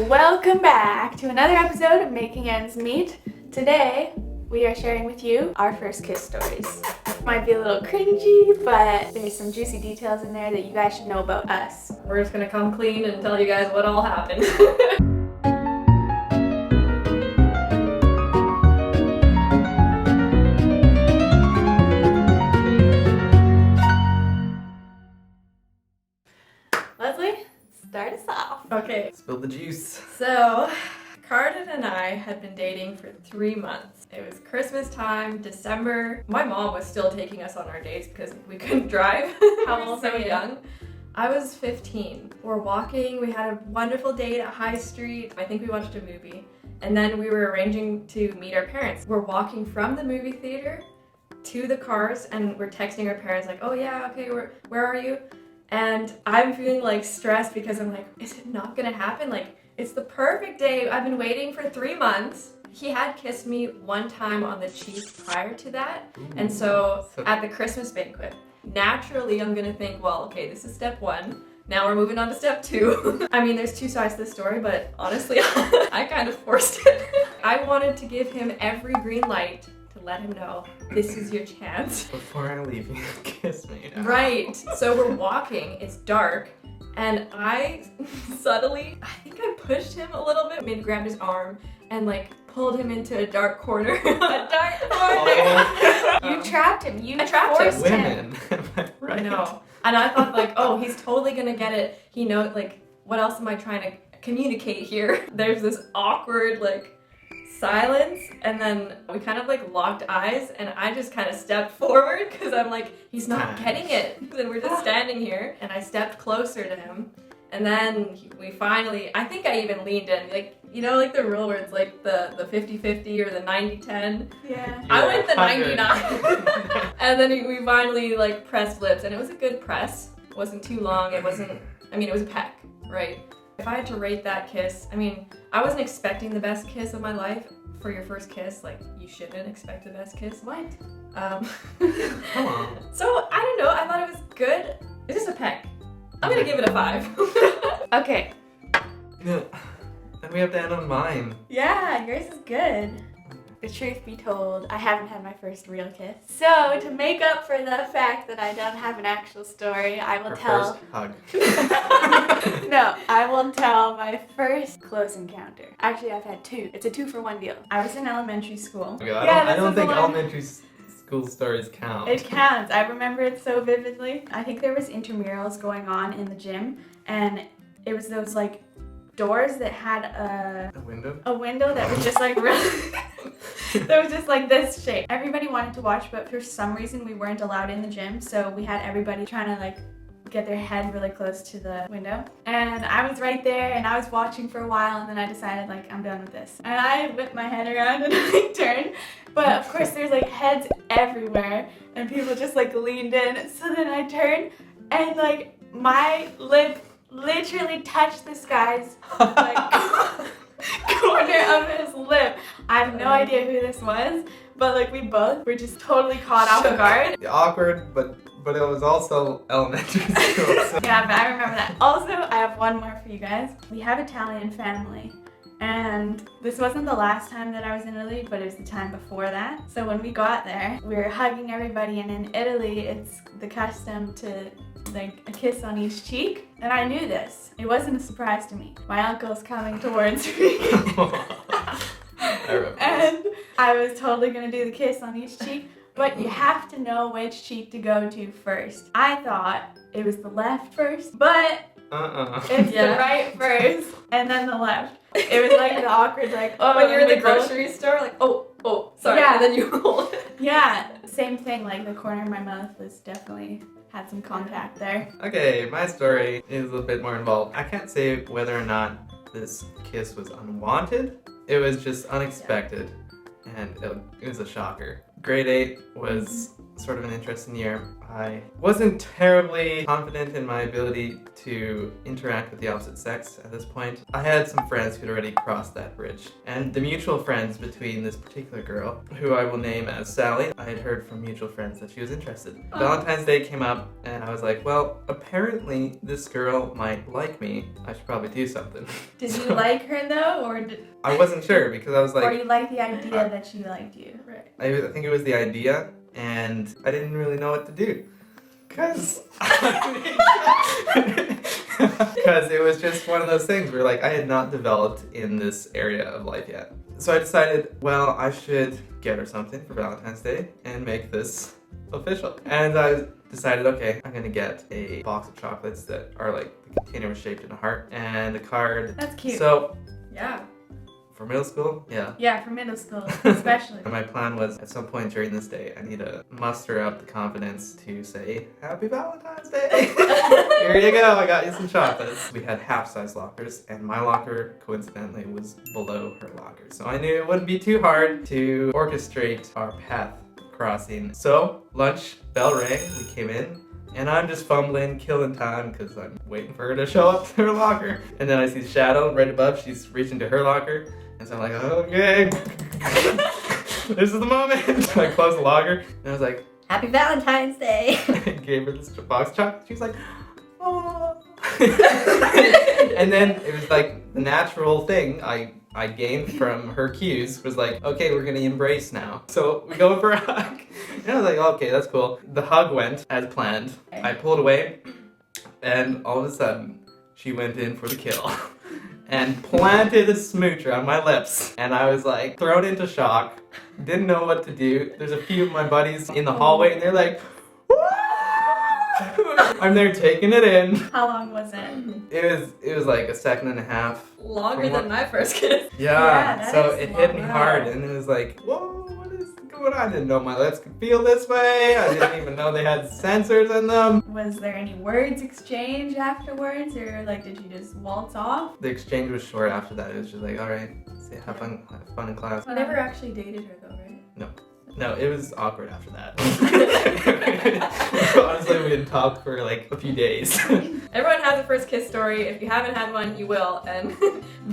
Welcome back to another episode of Making Ends Meet. Today, we are sharing with you our first kiss stories. Might be a little cringy, but there's some juicy details in there that you guys should know about us. We're just gonna come clean and tell you guys what all happened. Leslie, start us off. Okay, Spill the juice. so Carden and I had been dating for 3 months. It was Christmas time, December. My mom was still taking us on our dates because we couldn't drive. How We were old so were you? young. I was 15. We're walking, we had a wonderful date at High Street. I think we watched a movie. And then we were arranging to meet our parents. We're walking from the movie theater to the cars and we're texting our parents like, oh yeah, okay, where are you? And I'm feeling like stressed because I'm like, is it not gonna happen? Like, it's the perfect day. I've been waiting for 3 months. He had kissed me one time on the cheek prior to that. And so at the Christmas banquet, naturally I'm gonna think, well, okay, this is step 1. Now we're moving on to step 2. I mean, there's 2 sides to the story, but honestly, I kind of forced it. I wanted to give him every green light to let him know, this is your chance. Before I leave, you kiss me. Right. So we're walking, it's dark, and I subtly, I think I pushed him a little bit, maybe grabbed his arm and like pulled him into a dark corner. A dark corner. You trapped him. You trapped him. forced him. Women. I know. And I thought like, oh, he's totally gonna get it. He knows, like, what else am I trying to communicate here? There's this awkward like silence, and then we kind of like locked eyes, and I just kind of stepped forward because I'm like, he's not getting it. And we're just standing here, and I stepped closer to him, and then we finally, I think I even leaned in, like, you know, like the rule where it's like the 50-50 or the 90-10. Yeah. I went the 100. 99. And then we finally like pressed lips, and it was a good press. It wasn't too long. It wasn't, I mean, it was a peck, right? If I had to rate that kiss, I mean, I wasn't expecting the best kiss of my life. For your first kiss, like, you shouldn't expect the best kiss. What? Come on. So, I don't know, I thought it was good. It's just a peck. I'm gonna give it a 5. Okay. Then we have to end on mine. Yeah, yours is good. The truth be told, I haven't had my first real kiss. So, to make up for the fact that I don't have an actual story, I will Our tell... first hug. No, I will tell my first close encounter. Actually, I've had 2. It's a 2-for-1 deal. I was in elementary school. Okay, Yeah, I this don't was think the one- elementary school stories count. It counts. I remember it so vividly. I think there was intramurals going on in the gym, and it was those like doors that had A window? a window that was just like really that was just like this shape. Everybody wanted to watch, but for some reason we weren't allowed in the gym, so we had everybody trying to like get their head really close to the window. And I was right there, and I was watching for a while, and then I decided like, I'm done with this. And I whipped my head around and I turned, but of course there's like heads everywhere, and people just like leaned in. So then I turned, and like my lip literally touched this guy's like corner of his lip. I have no idea who this was, but like we both were just totally caught off guard. Awkward, but it was also elementary school. So. Yeah, but I remember that. Also, I have one more for you guys. We have Italian family, and this wasn't the last time that I was in Italy, but it was the time before that. So when we got there, we were hugging everybody, and in Italy, it's the custom to like a kiss on each cheek, and I knew this. It wasn't a surprise to me. My uncle's coming towards me. And I was totally gonna do the kiss on each cheek, but you have to know which cheek to go to first. I thought it was the left first, but it's the right first, and then the left. It was like the awkward, like, oh, when you're in the we both- grocery store, like, oh, sorry, Yeah. and then you hold it. Yeah, same thing, like the corner of my mouth was definitely had some contact there. Okay, my story is a bit more involved. I can't say whether or not this kiss was unwanted. It was just unexpected, and it was a shocker. Grade 8 was sort of an interesting year. I wasn't terribly confident in my ability to interact with the opposite sex at this point. I had some friends who'd already crossed that bridge, and the mutual friends between this particular girl, who I will name as Sally, I had heard from mutual friends that she was interested. Oh. Valentine's Day came up, and I was like, well, apparently this girl might like me. I should probably do something. Did you like her though, or did... I wasn't sure because I was like... Or you liked the idea that she liked you? Right. I think it was the idea, and I didn't really know what to do. Because it was just one of those things where like I had not developed in this area of life yet. So I decided, well, I should get her something for Valentine's Day and make this official. And I decided, okay, I'm gonna get a box of chocolates that are like, the container was shaped in a heart and a card. That's cute. So, Yeah. for middle school, yeah. Yeah, for middle school, especially. And my plan was, at some point during this day, I need to muster up the confidence to say, Happy Valentine's Day! Here you go, I got you some chocolates. We had half-size lockers, and my locker, coincidentally, was below her locker. So I knew it wouldn't be too hard to orchestrate our path crossing. So, lunch, bell rang, we came in, and I'm just fumbling, killing time, because I'm waiting for her to show up to her locker. And then I see Shadow right above, she's reaching to her locker. And so I'm like, okay, this is the moment. I closed the locker, and I was like, Happy Valentine's Day! I gave her this box of chocolate. She was like, oh. And then it was like the natural thing I gained from her cues was like, okay, we're gonna embrace now. So we go for a hug. And I was like, okay, that's cool. The hug went as planned. I pulled away, and all of a sudden, she went in for the kill. And planted a smooch on my lips. And I was like thrown into shock. Didn't know what to do. There's a few of my buddies in the hallway and they're like, woo! I'm there taking it in. How long was it? It was like a second and a half. Longer than my first kiss. Yeah, so that is it hit me long. hard and it was like, whoa, what is going on? I didn't know my lips could feel this way. I didn't even know they had sensors in them. Was there any words exchanged afterwards, or like did you just waltz off? The exchange was short after that. It was just like, all right, say have fun in class. You never actually dated her though, right? No, it was awkward after that. Honestly, we didn't talk for like a few days. Everyone has a first kiss story. If you haven't had one, you will, and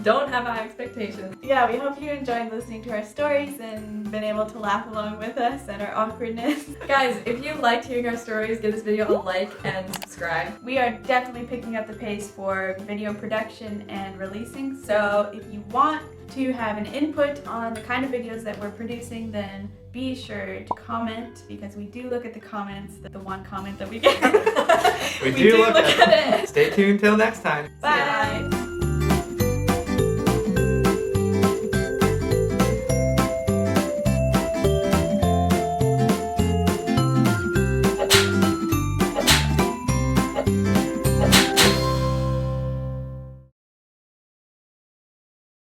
don't have high expectations. Yeah, we hope you enjoyed listening to our stories and been able to laugh along with us at our awkwardness. Guys, if you liked hearing our stories, give this video a like and subscribe. We are definitely picking up the pace for video production and releasing, so if you want to have an input on the kind of videos that we're producing, then be sure to comment, because we do look at the comments, the one comment that we get. we do look at it. Stay tuned till next time. Bye!